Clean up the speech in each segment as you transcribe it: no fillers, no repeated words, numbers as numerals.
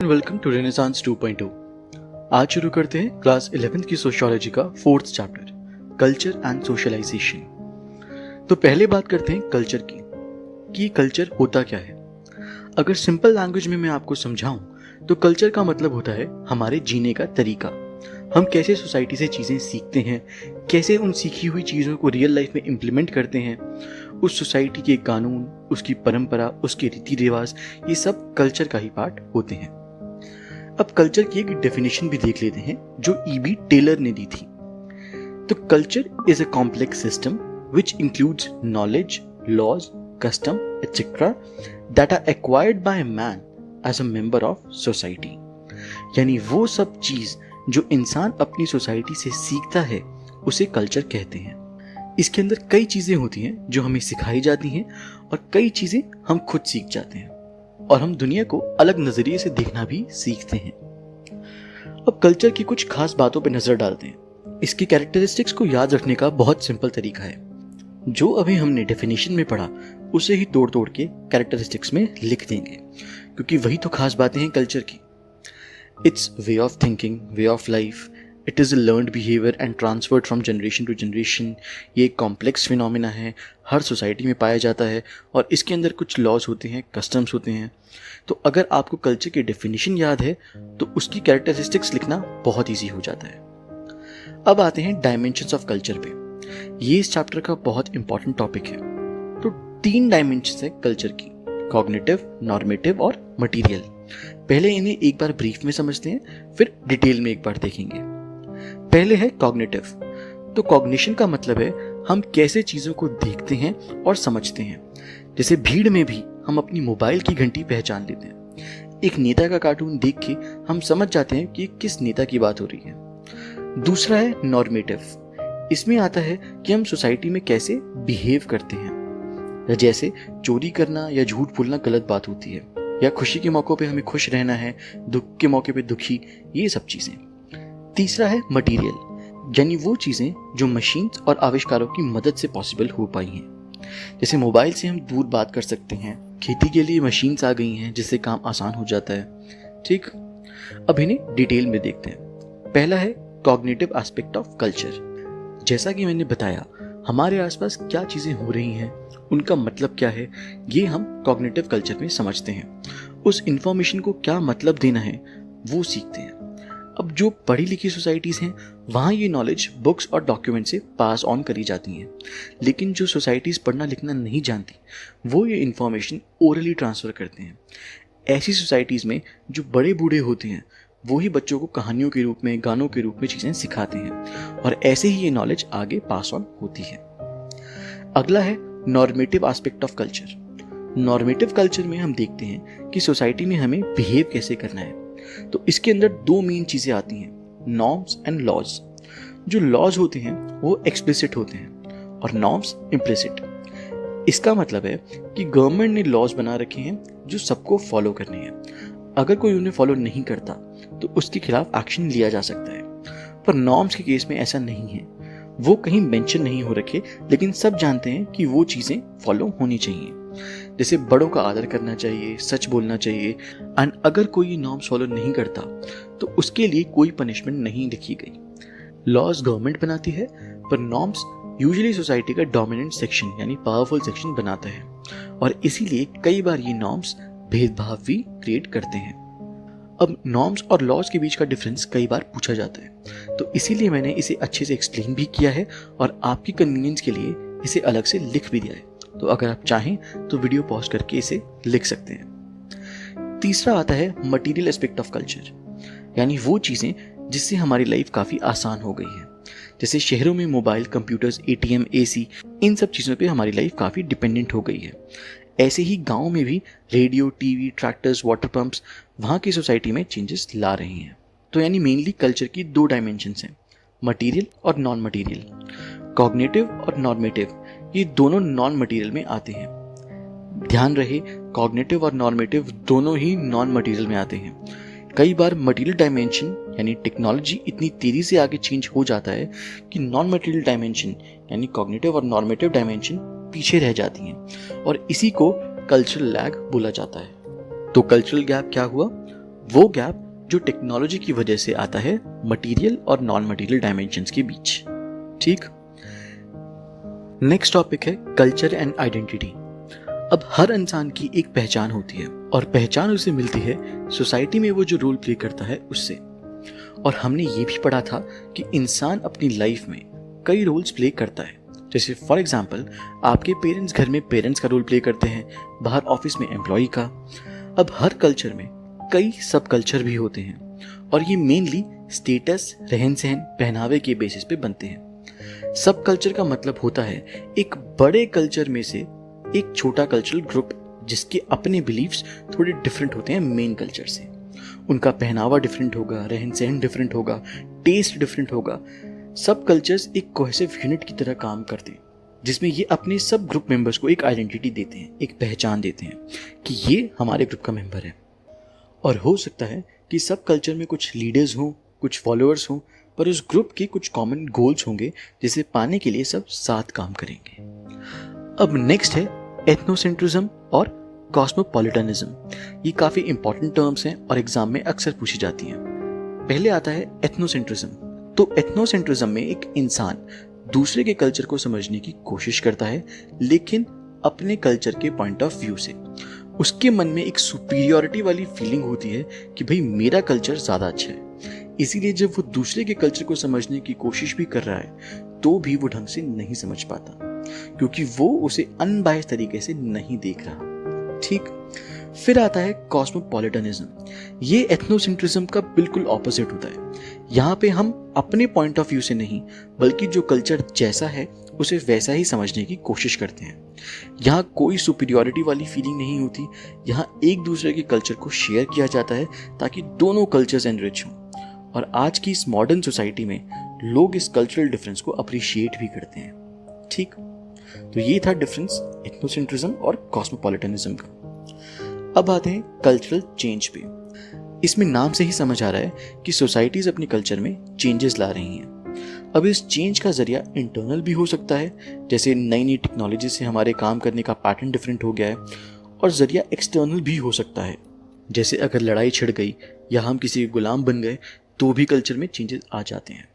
Welcome to renaissance 2.0। आज शुरू करते हैं क्लास 11th की सोशियोलॉजी का 4th chapter culture and socialisation. तो पहले बात करते हैं कल्चर की कि कल्चर होता क्या है। अगर सिंपल लैंग्वेज में मैं आपको समझाऊं तो कल्चर का मतलब होता है हमारे जीने का तरीका। हम कैसे सोसाइटी से चीज़ें सीखते हैं, कैसे उन सीखी हुई चीज़ों को रियल लाइफ में इम्प्लीमेंट करते हैं। उस सोसाइटी के कानून, उसकी परंपरा, उसके रीति रिवाज, ये सब कल्चर का ही पार्ट होते हैं। अब कल्चर की एक डेफिनेशन भी देख लेते हैं जो E.B. टेलर ने दी थी। तो culture is a complex system which includes knowledge, laws, custom etcetera that are acquired by man as a member of society. यानी वो सब चीज जो इंसान अपनी सोसाइटी से सीखता है उसे कल्चर कहते हैं। इसके अंदर कई चीजें होती हैं जो हमें सिखाई जाती हैं और कई चीजें हम खुद सीख जाते हैं और हम दुनिया को अलग नजरिए से देखना भी सीखते हैं। अब कल्चर की कुछ खास बातों पर नजर डालते हैं। इसकी कैरेक्टरिस्टिक्स को याद रखने का बहुत सिंपल तरीका है। जो अभी हमने डेफिनेशन में पढ़ा उसे ही तोड़ तोड़ के कैरेक्टरिस्टिक्स में लिख देंगे, क्योंकि वही तो खास बातें हैं कल्चर की। It's way of thinking, way of life, it is a learned behaviour and transferred from generation to generation. ये एक कॉम्प्लेक्स फिनोमिना है, हर सोसाइटी में पाया जाता है और इसके अंदर कुछ लॉज होते हैं, कस्टम्स होते हैं। तो अगर आपको कल्चर की डेफिनेशन याद है तो उसकी कैरेक्टरिस्टिक्स लिखना बहुत ईजी हो जाता है। अब आते हैं डायमेंशंस ऑफ कल्चर पे। ये इस चैप्टर का बहुत इंपॉर्टेंट टॉपिक है। तो 3 डायमेंशंस है कल्चर की, कॉग्निटिव, नॉर्मेटिव और मटीरियल। पहले इन्हें एक बार ब्रीफ में समझते हैं, फिर डिटेल में एक बार देखेंगे। पहले है कॉग्निटिव। तो कॉग्निशन का मतलब है हम कैसे चीजों को देखते हैं और समझते हैं। जैसे भीड़ में भी हम अपनी मोबाइल की घंटी पहचान लेते हैं। एक नेता का कार्टून देख के हम समझ जाते हैं कि किस नेता की बात हो रही है। दूसरा है नॉर्मेटिव। इसमें आता है कि हम सोसाइटी में कैसे बिहेव करते हैं। जैसे चोरी करना या झूठ बोलना गलत बात होती है, या खुशी के मौकों पे हमें खुश रहना है, दुख के मौके पे दुखी, ये सब चीजें। तीसरा है मटेरियल, यानी वो चीजें जो मशीन्स और आविष्कारों की मदद से पॉसिबल हो पाई हैं। जैसे मोबाइल से हम दूर बात कर सकते हैं, खेती के लिए मशीन्स आ गई हैं जिससे काम आसान हो जाता है। ठीक, अब इन्हें डिटेल में देखते हैं। पहला है कॉग्निटिव एस्पेक्ट ऑफ कल्चर। जैसा कि मैंने बताया, हमारे आसपास क्या चीजें हो रही हैं, उनका मतलब क्या है, ये हम कॉग्निटिव कल्चर में समझते हैं। उस इंफॉर्मेशन को क्या मतलब देना है वो सीखते हैं। अब जो पढ़ी लिखी सोसाइटीज हैं वहाँ ये नॉलेज बुक्स और डॉक्यूमेंट से पास ऑन करी जाती हैं, लेकिन जो सोसाइटीज पढ़ना लिखना नहीं जानती वो ये इंफॉर्मेशन ओरली ट्रांसफ़र करते हैं। ऐसी सोसाइटीज़ में जो बड़े बूढ़े होते हैं वो ही बच्चों को कहानियों के रूप में, गानों के रूप में चीज़ें सिखाते हैं और ऐसे ही ये नॉलेज आगे पास ऑन होती है। अगला है normative aspect of culture. Normative culture में हम देखते हैं कि सोसाइटी में हमें बिहेव कैसे करना है। तो इसके अंदर 2 मेन चीजें आती हैं, नॉर्म्स एंड लॉज। जो लॉज होते हैं वो एक्सप्लिसिट होते हैं और नॉर्म्स इम्प्लिसिट। इसका मतलब है कि गवर्नमेंट ने लॉज बना रखे हैं जो सबको फॉलो करने हैं। अगर कोई उन्हें फॉलो नहीं करता तो उसके खिलाफ एक्शन लिया जा सकता है। पर नॉर्म्स के केस में ऐसा नहीं है, वो कहीं मेंशन नहीं हो रखे, लेकिन सब जानते हैं कि वो चीजें फॉलो होनी चाहिए। जैसे बड़ों का आदर करना चाहिए, सच बोलना चाहिए, एंड अगर कोई नॉर्म्स फॉलो नहीं करता तो उसके लिए कोई पनिशमेंट नहीं लिखी गई। लॉज गवर्नमेंट बनाती है पर नॉर्म्स यूजुअली सोसाइटी का डोमिनेंट सेक्शन यानी पावरफुल सेक्शन बनाता है और इसीलिए कई बार ये नॉर्म्स भेदभाव भी क्रिएट करते हैं। अब नॉर्म्स और लॉज के बीच का डिफरेंस कई बार पूछा जाता है, तो इसीलिए मैंने इसे अच्छे से एक्सप्लेन भी किया है और आपकी कन्वीनियंस के लिए इसे अलग से लिख भी दिया है। तो अगर आप चाहें तो वीडियो पॉज करके इसे लिख सकते हैं। तीसरा आता है मटेरियल एस्पेक्ट ऑफ कल्चर, यानी वो चीज़ें जिससे हमारी लाइफ काफ़ी आसान हो गई है। जैसे शहरों में मोबाइल, कंप्यूटर्स, ATM, AC, इन सब चीज़ों पे हमारी लाइफ काफ़ी डिपेंडेंट हो गई है। ऐसे ही गाँव में भी radio, TV, tractors, water pumps वहाँ की सोसाइटी में चेंजेस ला रहे हैं। तो यानी मेनली कल्चर की 2 डायमेंशंस हैं, मटेरियल और नॉन मटेरियल। कॉग्निटिव और नॉर्मेटिव ये दोनों नॉन मटेरियल में आते हैं। ध्यान रहे, कॉग्निटिव और नॉर्मेटिव दोनों ही नॉन मटेरियल में आते हैं। कई बार मटेरियल डायमेंशन यानी टेक्नोलॉजी इतनी तेजी से आगे चेंज हो जाता है कि नॉन मटेरियल डायमेंशन यानी कॉग्निटिव और नॉर्मेटिव डायमेंशन पीछे रह जाती हैं और इसी को कल्चरल लैग बोला जाता है। तो कल्चरल गैप क्या हुआ? वो गैप जो टेक्नोलॉजी की वजह से आता है मटेरियल और नॉन मटेरियल डायमेंशंस के बीच। ठीक, नेक्स्ट टॉपिक है कल्चर एंड आइडेंटिटी। अब हर इंसान की एक पहचान होती है और पहचान उसे मिलती है सोसाइटी में वो जो रोल प्ले करता है उससे। और हमने ये भी पढ़ा था कि इंसान अपनी लाइफ में कई रोल्स प्ले करता है। जैसे फॉर एग्जाम्पल आपके पेरेंट्स घर में पेरेंट्स का रोल प्ले करते हैं, बाहर ऑफिस में एम्प्लॉय का। अब हर कल्चर में कई सब कल्चर भी होते हैं और ये मेनली स्टेटस, रहन सहन, पहनावे के बेसिस पे बनते हैं। सब कल्चर का मतलब होता है एक बड़े कल्चर में से एक छोटा कल्चरल ग्रुप जिसके अपने बिलीव्स थोड़े डिफरेंट होते हैं मेन कल्चर से। उनका पहनावा डिफरेंट होगा, रहन सहन डिफरेंट होगा, टेस्ट डिफरेंट होगा। सब कल्चर्स एक कोहेसिव यूनिट की तरह काम करते हैं जिसमें ये अपने सब ग्रुप मेंबर्स को एक आइडेंटिटी देते हैं, एक पहचान देते हैं कि ये हमारे ग्रुप का मेंबर है। और हो सकता है कि सब कल्चर में कुछ लीडर्स हों, कुछ फॉलोअर्स हों, पर उस ग्रुप के कुछ कॉमन गोल्स होंगे जिसे पाने के लिए सब साथ काम करेंगे। अब नेक्स्ट है एथनोसेंट्रिज्म और कॉस्मोपॉलिटनिज्म। ये काफ़ी इंपॉर्टेंट टर्म्स हैं और एग्जाम में अक्सर पूछी जाती हैं। पहले आता है एथनोसेंट्रिज्म। तो एथनोसेंट्रिज्म में एक इंसान दूसरे के कल्चर को समझने की कोशिश करता है, लेकिन अपने कल्चर के पॉइंट ऑफ व्यू से। उसके मन में एक सुपीरियरिटी वाली फीलिंग होती है कि भाई मेरा कल्चर ज़्यादा अच्छा है। इसीलिए जब वो दूसरे के कल्चर को समझने की कोशिश भी कर रहा है तो भी वो ढंग से नहीं समझ पाता, क्योंकि वो उसे अनबायस तरीके से नहीं देख रहा। ठीक, फिर आता है कॉस्मोपॉलिटनिज्म। ये एथनोसेंट्रिज्म का बिल्कुल ऑपोजिट होता है। यहाँ पे हम अपने पॉइंट ऑफ व्यू से नहीं, बल्कि जो कल्चर जैसा है उसे वैसा ही समझने की कोशिश करते हैं। यहाँ कोई सुपीरियरिटी वाली फीलिंग नहीं होती। यहाँ एक दूसरे के कल्चर को शेयर किया जाता है ताकि दोनों कल्चर्स एनरिच हों। और आज की इस मॉडर्न सोसाइटी में लोग इस कल्चरल डिफरेंस को अप्रिशिएट भी करते हैं। ठीक, तो ये था डिफरेंस एथनोसेंट्रिज्म और कॉस्मोपॉलिटनिज्म का। अब आते हैं कल्चरल चेंज पे। इसमें नाम से ही समझ आ रहा है कि सोसाइटीज अपने कल्चर में चेंजेस ला रही हैं। अब इस चेंज का जरिया इंटरनल भी हो सकता है, जैसे नई नई टेक्नोलॉजी से हमारे काम करने का पैटर्न डिफरेंट हो गया है, और जरिया एक्सटर्नल भी हो सकता है, जैसे अगर लड़ाई छिड़ गई या हम किसी गुलाम बन गए तो भी कल्चर में चेंजेस आ जाते हैं।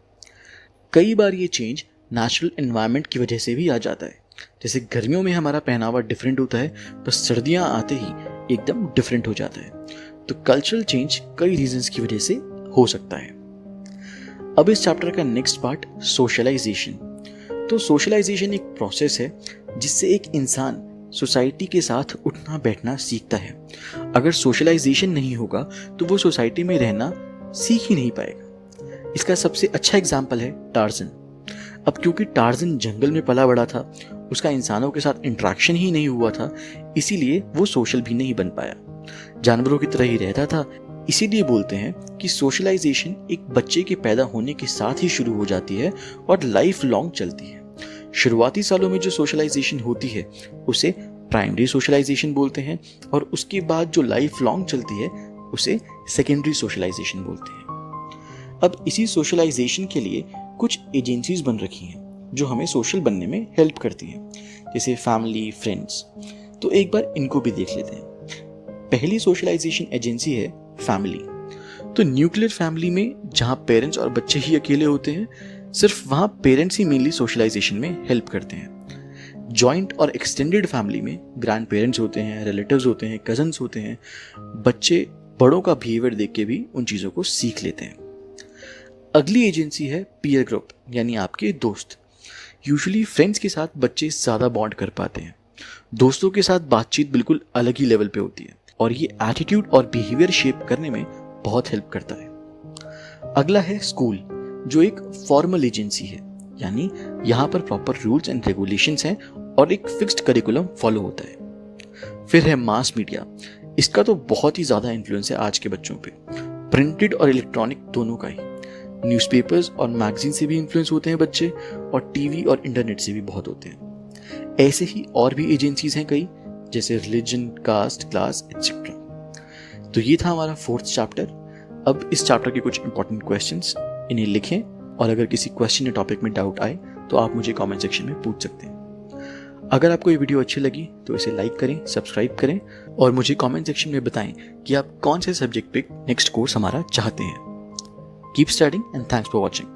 कई बार ये चेंज नेचुरल एनवायरनमेंट की वजह से भी आ जाता है। जैसे गर्मियों में हमारा पहनावा डिफरेंट होता है, बस सर्दियाँ आते ही एकदम डिफरेंट हो जाता है। तो कल्चरल चेंज कई रीजंस की वजह से हो सकता है। अब इस चैप्टर का नेक्स्ट पार्ट सोशलाइजेशन। तो सोशलाइजेशन एक प्रोसेस है जिससे एक इंसान सोसाइटी के साथ उठना बैठना सीखता है। अगर सोशलाइजेशन नहीं होगा तो वो सोसाइटी में रहना सीख ही नहीं पाएगा। इसका सबसे अच्छा एग्जाम्पल है टार्जन। अब क्योंकि टार्जन जंगल में पला बड़ा था, उसका इंसानों के साथ इंटरेक्शन ही नहीं हुआ था, इसीलिए वो सोशल भी नहीं बन पाया, जानवरों की तरह ही रहता था। इसीलिए बोलते हैं कि सोशलाइजेशन एक बच्चे के पैदा होने के साथ ही शुरू हो जाती है और लाइफ लॉन्ग चलती है। शुरुआती सालों में जो सोशलाइजेशन होती है उसे प्राइमरी सोशलाइजेशन बोलते हैं, और उसके बाद जो लाइफ लॉन्ग चलती है उसे सेकेंडरी सोशलाइजेशन बोलते हैं। अब इसी सोशलाइजेशन के लिए कुछ एजेंसीज बन रखी हैं जो हमें सोशल बनने में हेल्प करती हैं, जैसे फैमिली, फ्रेंड्स। तो एक बार इनको भी देख लेते हैं। पहली सोशलाइजेशन एजेंसी है फैमिली। तो न्यूक्लियर फैमिली में जहाँ पेरेंट्स और बच्चे ही अकेले होते हैं, सिर्फ वहाँ पेरेंट्स ही मेनली सोशलाइजेशन में हेल्प करते हैं। जॉइंट और एक्सटेंडेड फैमिली में ग्रैंड पेरेंट्स होते हैं, रिलेटिव्स होते हैं, कजन्स होते हैं। बच्चे बड़ों का बिहेवियर देख के भी उन चीज़ों को सीख लेते हैं। अगली एजेंसी है पीयर ग्रुप, यानी आपके दोस्त। यूजुअली फ्रेंड्स के साथ बच्चे ज़्यादा बॉन्ड कर पाते हैं, दोस्तों के साथ बातचीत बिल्कुल अलग ही लेवल पे होती है, और ये एटीट्यूड और बिहेवियर शेप करने में बहुत हेल्प करता है। अगला है स्कूल, जो एक फॉर्मल एजेंसी है, यानी यहाँ पर प्रॉपर रूल्स एंड रेगुलेशंस हैं और एक फिक्स्ड करिकुलम फॉलो होता है। फिर है मास मीडिया। इसका तो बहुत ही ज़्यादा इन्फ्लुएंस है आज के बच्चों पे, प्रिंटेड और इलेक्ट्रॉनिक दोनों का ही। न्यूज़पेपर्स और मैगजीन से भी इन्फ्लुएंस होते हैं बच्चे, और टीवी और इंटरनेट से भी बहुत होते हैं। ऐसे ही और भी एजेंसीज हैं कई, जैसे रिलीजन, कास्ट, क्लास एटसेट्रा। तो ये था हमारा 4th चैप्टर। अब इस चैप्टर के कुछ इंपॉर्टेंट क्वेश्चंस, इन्हें लिखें, और अगर किसी क्वेश्चन या टॉपिक में डाउट आए तो आप मुझे कमेंट सेक्शन में पूछ सकते हैं। अगर आपको ये वीडियो अच्छी लगी तो इसे लाइक करें, सब्सक्राइब करें और मुझे कमेंट सेक्शन में बताएं कि आप कौन से सब्जेक्ट पे नेक्स्ट कोर्स हमारा चाहते हैं। Keep studying and thanks for watching.